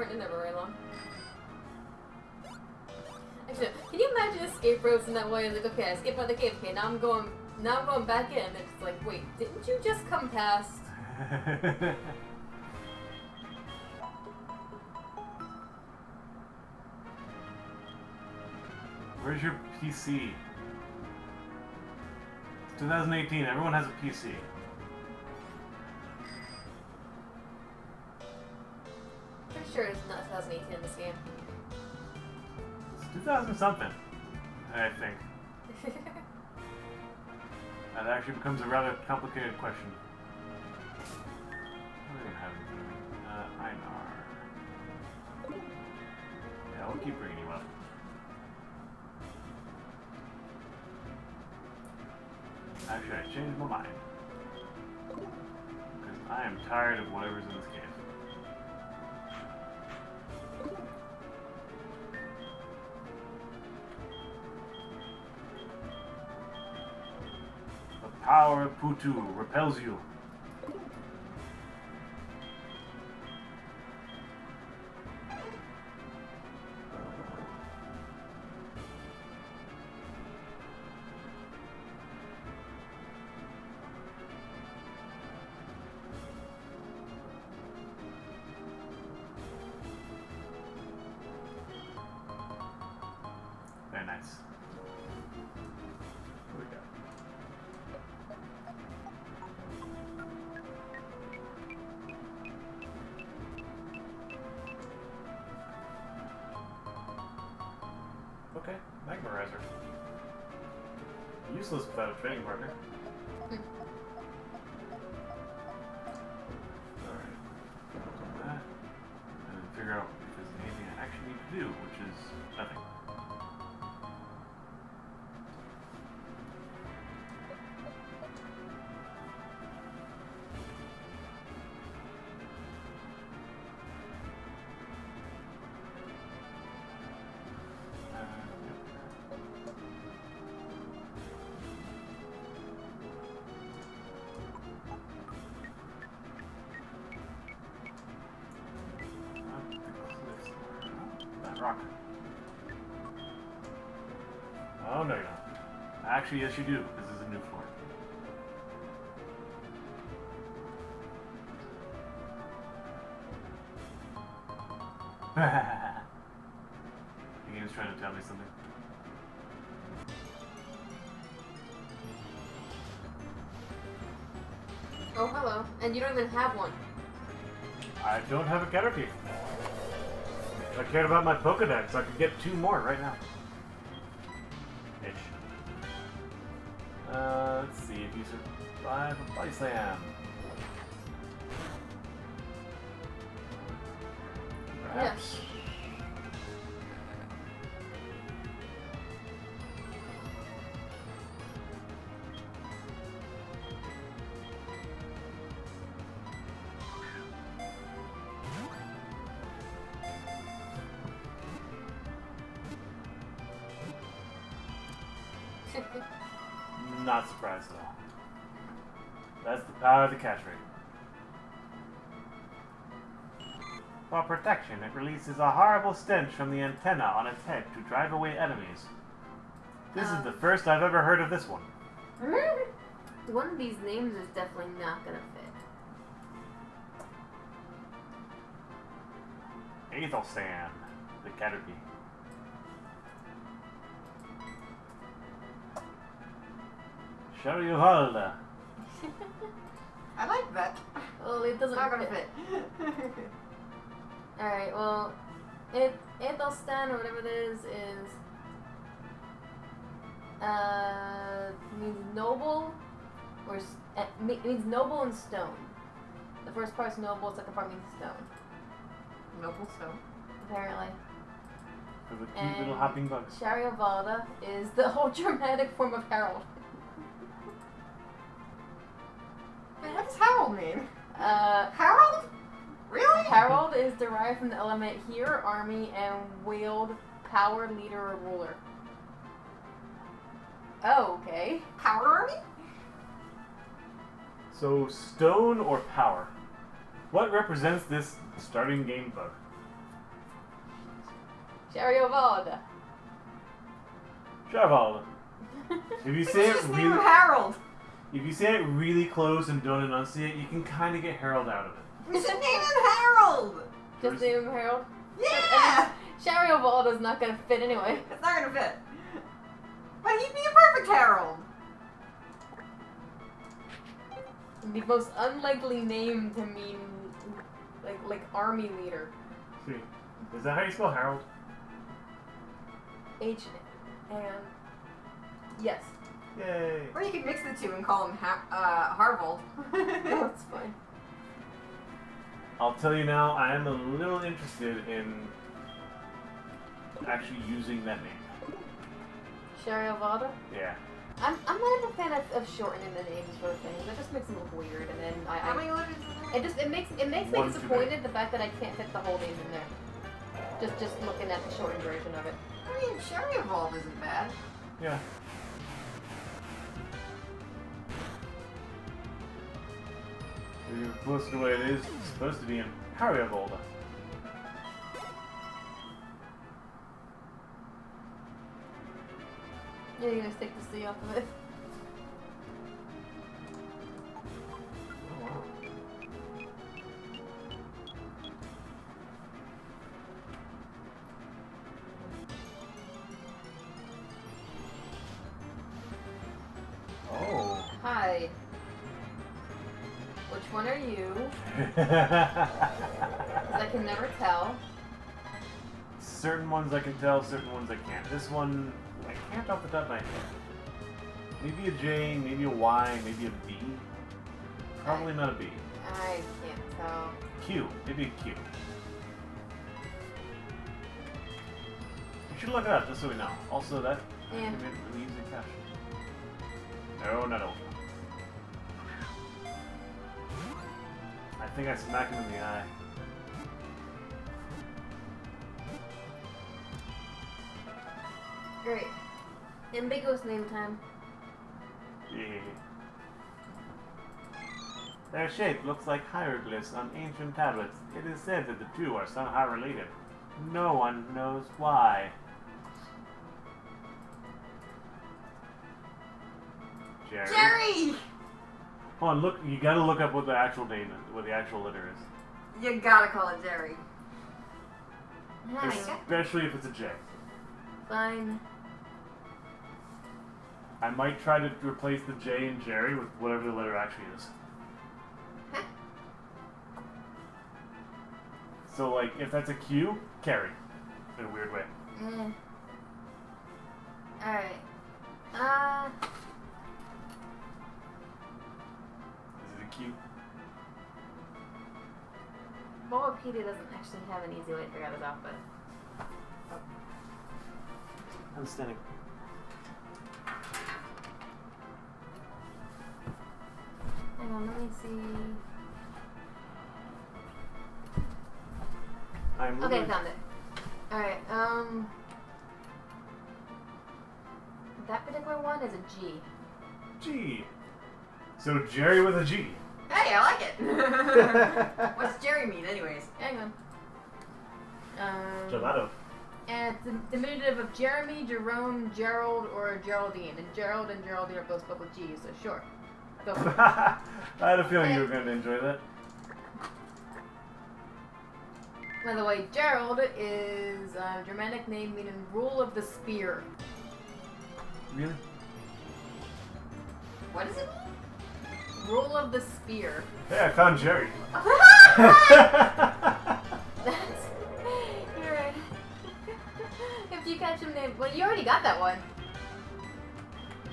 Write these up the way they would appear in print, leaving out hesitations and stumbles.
weren't in there very long. Actually, can you imagine escape routes in that way? Like, okay, I escaped out of the cave. Okay, now I'm going back in. It's like, wait, didn't you just come past? Where's your PC? It's 2018. Everyone has a PC. Pretty sure it's not 2018 in this game. It's 2000 something, I think. That actually becomes a rather complicated question. What are we gonna have in front of me? Einar. Yeah, we'll keep bringing you up. Actually, I changed my mind. Because I am tired of whatever's in this cave. The power of Putu repels you. Very nice. Here we go. Okay, Magmarizer. Useless without a training partner. Alright. Do that. And then figure out if there's anything I actually need to do, which is nothing. Rock. Oh, no, you don't. Actually, yes, you do. This is a new floor. The game's trying to tell me something. Oh, hello. And you don't even have one. I don't have a Caterpie. If I cared about my Pokedex, I could get 2 more right now. Itch. Let's see if you survive a Body Slam. Perhaps. Not surprised at all. That's the power of the catch rate. For protection, it releases a horrible stench from the antenna on its head to drive away enemies. This is the first I've ever heard of this one. One of these names is definitely not gonna fit. Aethelsand, the Caterpie. Sharyuvalda. I like that. Well, it doesn't Not gonna fit. fit. Alright, well, Aethelstan or whatever it is means noble, or means noble and stone. The first part's noble, second part means stone. Noble stone. Apparently. For the cute little hopping bugs. Sharyuvalda is the whole Germanic form of Harold. Wait, what does Harold mean? Harold? Really? Harold is derived from the element hear, army, and wield, power, leader, or ruler. Oh, okay. Power army? So, stone or power? What represents this starting game bug? Chariovalda. Charval. If you say It's it just name really, of Harold. if you say it really close and don't enunciate, you can kind of get Harold out of it. It's a name of Harold. Just name him Harold. Yeah. Chariovalda's not gonna fit anyway. It's not gonna fit. But he'd be a perfect Harold. The most unlikely name to mean like army leader. See, is that how you spell Harold? H and yes. Yay! Or you could mix the two and call him Harvold. That's fine. I'll tell you now, I am a little interested in actually using that name. Chariovalda? Yeah. I'm not a fan of shortening the names for things. It just makes them look weird, and then How many letters is there? it makes me One too disappointed the fact that I can't fit the whole name in there. Just looking at the shortened version of it. I mean, Chariovalda isn't bad. Yeah. If you're close to what it is, it's supposed to be in Hariovalda. Yeah, you're gonna take the C off of it. Oh, wow. Oh. Hi. Which one are you? Because I can never tell. Certain ones I can tell, certain ones I can't. This one, I can't off the top of my head. Maybe a J, maybe a Y, maybe a B. Probably not a B. I can't tell. Q, maybe a Q. We should look it up just so we know. Also, that Yeah. can be really easy to catch. No, not Ultra. I think I smacked him in the eye. Great. Ambiguous name time. Yeah. Their shape looks like hieroglyphs on ancient tablets. It is said that the two are somehow related. No one knows why. Jerry? Jerry! Hold on, look. You gotta look up what the actual name is, what the actual letter is. You gotta call it Jerry. Hi. Especially if it's a J. Fine. I might try to replace the J in Jerry with whatever the letter actually is. Huh? So, like, if that's a Q, Carrie. In a weird way. Alright. Is it a Q? Bulbapedia doesn't actually have an easy way to figure out his alphabet. I'm standing. Hang on, let me see. I'm Okay, really- found it. Alright, that particular one is a G. G. So Jerry with a G. Hey, I like it. What's Jerry mean, anyways? Hang on. Gelato. And it's a diminutive of Jeremy, Jerome, Gerald, or Geraldine. And Gerald and Geraldine are both spelled with G, so sure. Go for it. I had a feeling you were going to enjoy that. By the way, Gerald is a Germanic name meaning rule of the spear. Really? What is it? Rule of the spear. Hey, I found Jerry. That's... You're right. If you catch him named... Well, you already got that one.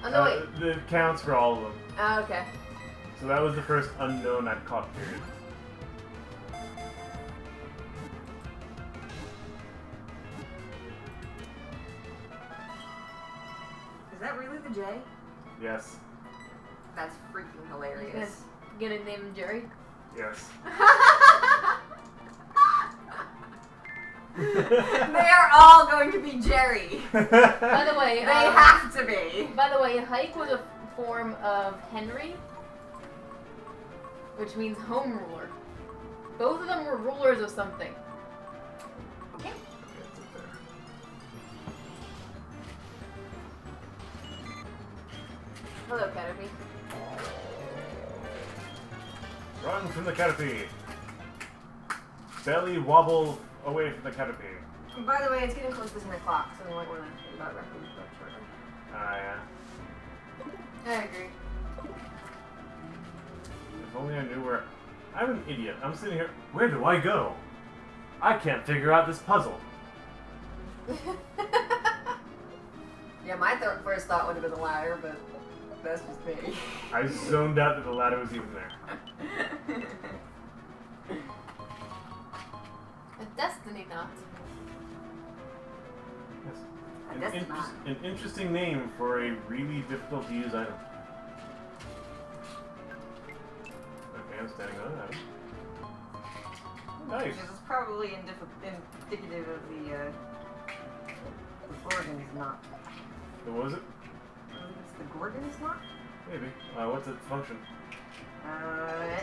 Oh, no, wait. It counts for all of them. Oh, okay. So that was the first unknown I've caught, period. Is that really the J? Yes. That's freaking You hilarious. guys gonna name him Jerry? Yes. They are all going to be Jerry. By the way, They have to be. By the way, Hike was a form of Henry, which means home ruler. Both of them were rulers of something. Okay. Run from the canopy. Belly wobble away from the canopy. And by the way, it's getting close to 10 o'clock, so we might want to think about wrapping this up shortly. Yeah. I agree. If only I knew where... I'm an idiot. I'm sitting here... Where do I go? I can't figure out this puzzle. Yeah, my first thought would have been the ladder, but that's just me. I zoned out that the ladder was even there. A destiny knot. Yes. I guess not. An interesting name for a really difficult to use item. Okay, I'm standing on it. Nice. Which is probably indicative of the Gorgon's knot. What was it? It's the Gorgon's knot? Maybe. What's its function?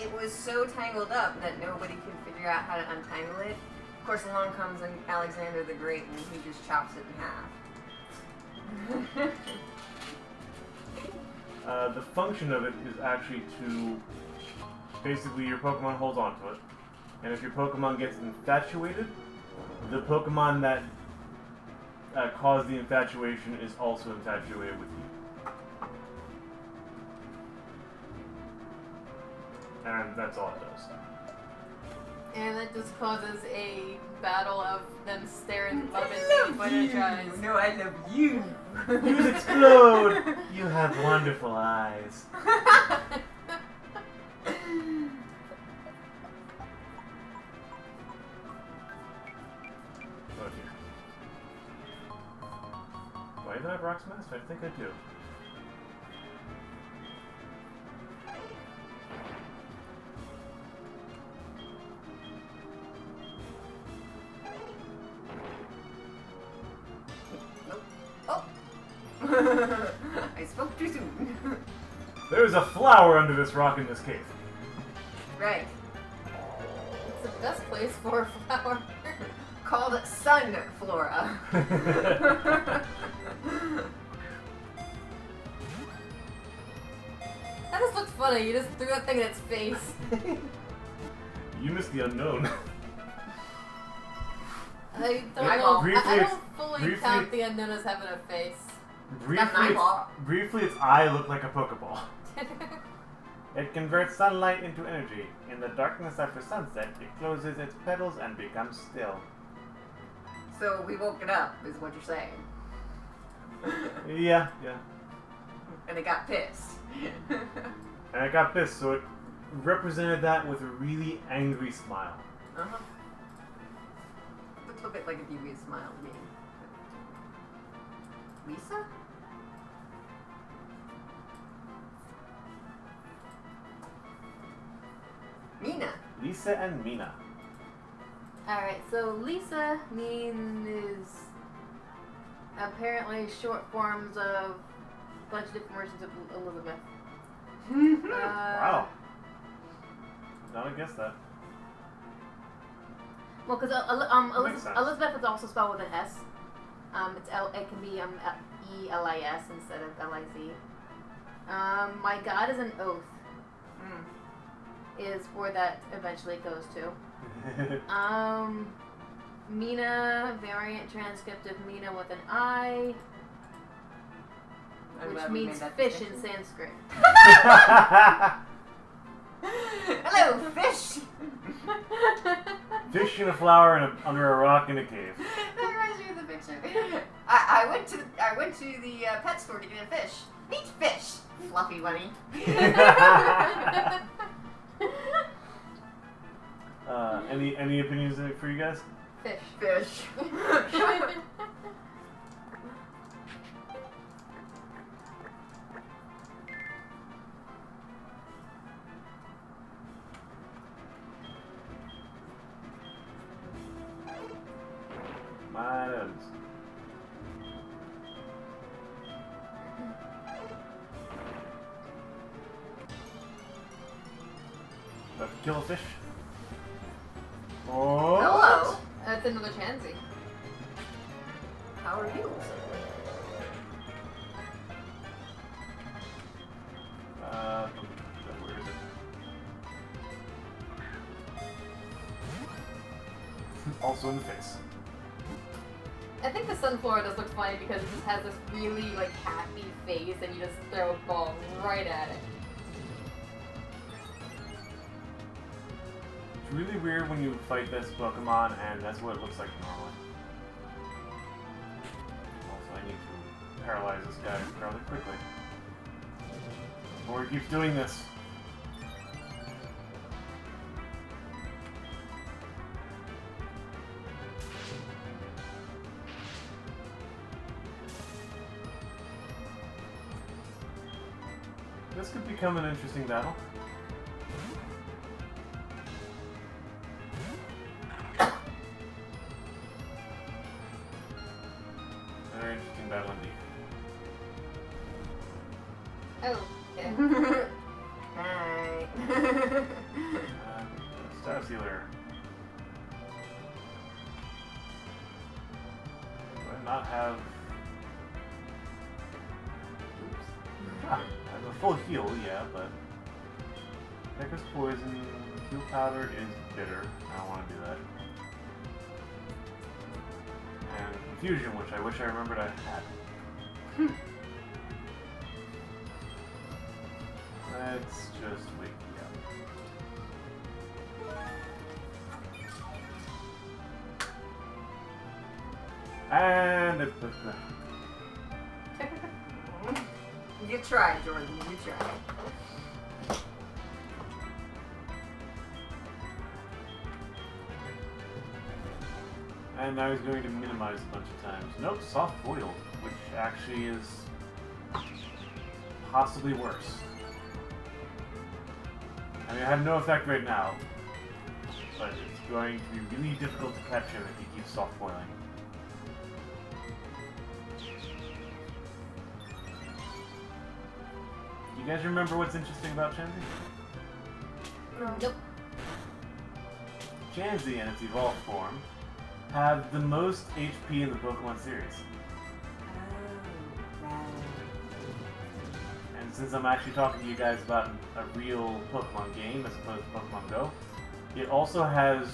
It was so tangled up that nobody could figure out how to untangle it. Of course, along comes Alexander the Great, and he just chops it in half. The function of it is actually to... Basically, your Pokemon holds onto it. And if your Pokemon gets infatuated, the Pokemon that caused the infatuation is also infatuated with you. And that's all it does. And that just causes a battle of them staring love I in love each you! other's No, I love you! You explode! You have wonderful eyes. eyes. Oh dear. Do I even have Rock's Master? I think I do. I spoke too soon. There's a flower under this rock in this cave. Right. It's the best place for a flower. Called Sun Flora. That just looks funny. You just threw that thing in its face. You missed the unknown. I don't Eyeball. know. I Briefly, don't fully briefly- count the unknown as having a face. Briefly, its eye looked like a Pokeball. It converts sunlight into energy. In the darkness after sunset, it closes its petals and becomes still. So we woke it up, is what you're saying. Yeah. And it got pissed. And I got pissed, so it represented that with a really angry smile. Uh-huh. Looks a bit like a devious smile to me. Lisa? Mina. Lisa and Mina. Alright, so Lisa is apparently short forms of a bunch of different versions of Elizabeth. Wow. Not to guess that. Well, because Makes sense. Elizabeth is also spelled with an S. It can be E-L-I-S instead of L-I-Z. My God is an oath. Is where that eventually goes to. Mina, variant transcript of Mina with an I, which means fish in Sanskrit. Hello, fish! Fish in a flower under a rock in a cave. That reminds me of the picture. I went to the pet store to get a fish. Neat fish, fluffy bunny. Any opinions for you guys? Fish. Fish. My items. About to kill a fish. Oh! Hello. That's another Chansey. How are you? Where is it? also in the face. I think the Sunflora does look funny because it just has this really like happy face and you just throw a ball right at it. It's really weird when you fight this Pokemon and that's what it looks like normally. Also, I need to paralyze this guy rather quickly. Before he keeps doing this. This could become an interesting battle. Very interesting battle indeed. Oh, okay. Hi. Star Sealer. Do I not have... Oops. I have a full heal, yeah, but... Pekka's Poison, Heal Powder is bitter. I don't want to do that. And Confusion, which I wish I remembered I had. Let's just wake you up. And it... You tried, Jordan. You tried. And now he's going to minimize a bunch of times. Nope, soft boiled, which actually is possibly worse. I mean, I have no effect right now, but it's going to be really difficult to catch him if he keeps soft boiling. You guys remember what's interesting about Chansey? No. Nope. Chansey, in its evolved form, have the most HP in the Pokemon series. Oh, right. And since I'm actually talking to you guys about a real Pokemon game as opposed to Pokemon Go, it also has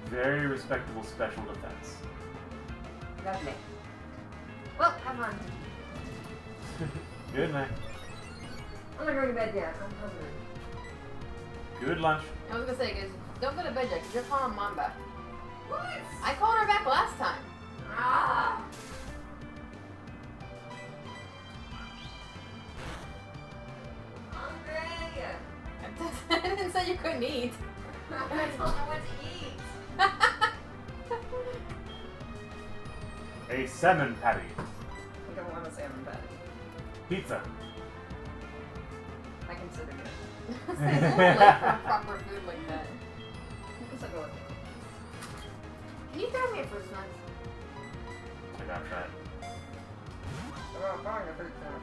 very respectable special defense. Lovely. Well, have fun. Good night. I'm not going to bed yet. I'm hungry. Good lunch. I was gonna say, guys, don't go to bed yet because you're calling Mom back. What? I called her back last time. Ah! Hungry! I didn't say you couldn't eat. I don't know what to eat. A salmon patty. I don't want a salmon patty. Pizza. I consider it. It's like late for proper food like that. I guess I'll go with it. Can you throw me a fruit snacks? I gotta try it. Oh, I'm buying a fruit snack.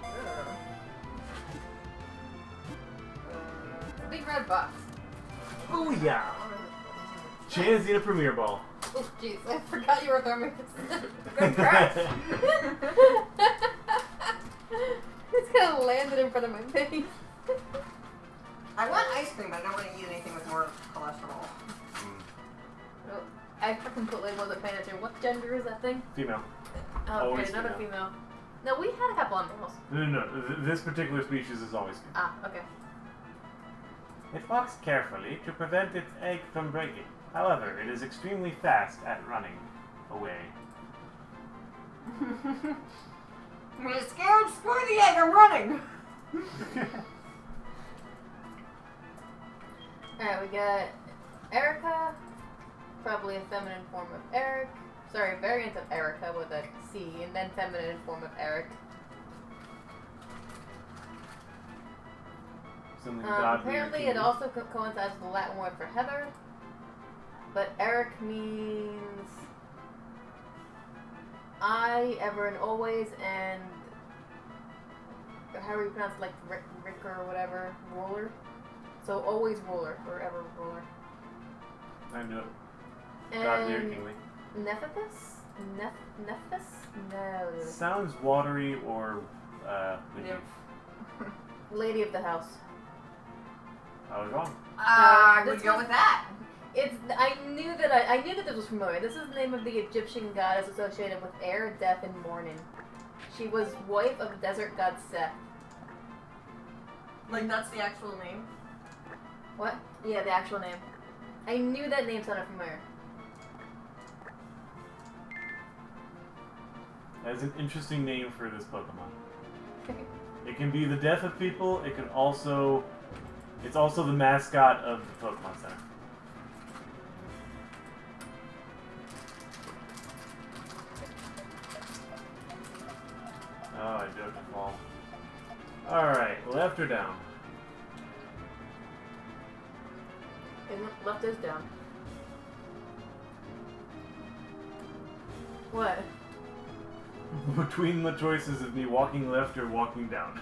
It's a big red box. Oh yeah! Chansey in a Premier Ball. Oh jeez, I forgot you were throwing me a fruit snack. Good catch! It's gonna land it in front of my face. I want ice cream, but I don't want to eat anything with more cholesterol. Oh, I completely wasn't paying attention. What gender is that thing? Female. Oh, Always okay, another female. female. No, we had a couple on males. No. This particular species is always female. Ah, okay. It walks carefully to prevent its egg from breaking. However, it is extremely fast at running away. I'm scared, screw the egg, I'm running! Alright, we got Erica, probably a feminine form of Eric. Sorry, variant of Erica with a C, and then feminine form of Eric. Something godly Apparently, or it also coincides with the Latin word for heather, but Eric means I, ever and always, and how do you pronounce it, like Rick or whatever, ruler? So always ruler, or ever ruler. I knew it. Godly or And kingly. Nephthys? Nephthys? No. Sounds watery or witchy. Nymph. Lady of the house. I was wrong. I this would go was- with that. I knew that this was familiar. This is the name of the Egyptian goddess associated with air, death, and mourning. She was wife of desert god Seth. Like, that's the actual name? What? Yeah, the actual name. I knew that name sounded familiar. That's an interesting name for this Pokemon. It can be the death of people. It can also... It's also the mascot of the Pokemon Center. Oh, I do have to fall. Alright, left or down? Left is down. What? Between the choices of me walking left or walking down.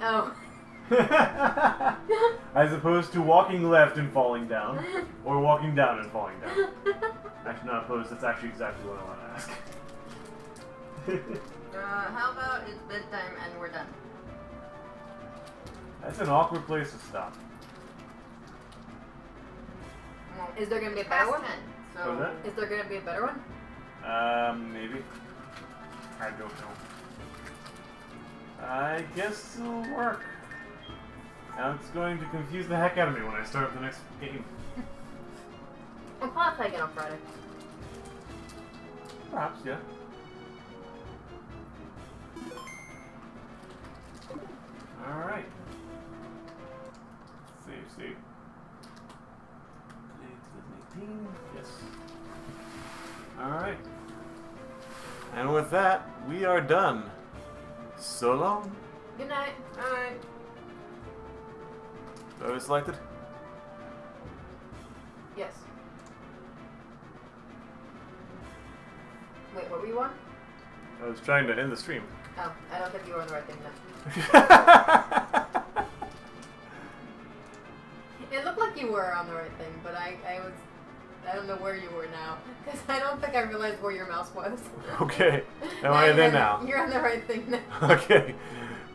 Oh. As opposed to walking left and falling down, or walking down and falling down. Actually, not opposed, that's actually exactly what I want to ask. How about it's bedtime and we're done? That's an awkward place to stop. Well, Is there gonna be a better one? 10, so... What was that? Is there gonna be a better one? Maybe. I don't know. I guess it'll work. Now it's going to confuse the heck out of me when I start the next game. I'll probably play again on Friday. Perhaps, yeah. Alright. Save. Play 2018. Yes. Alright. And with that, we are done. So long. Good night. Alright. Are we selected? Yes. Wait, what were you on? I was trying to end the stream. Oh, I don't think you were on the right thing then. It looked like you were on the right thing, but I don't know where you were now. Because I don't think I realized where your mouse was. Okay. Am I there now? You're on the right thing now. Okay.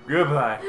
Goodbye.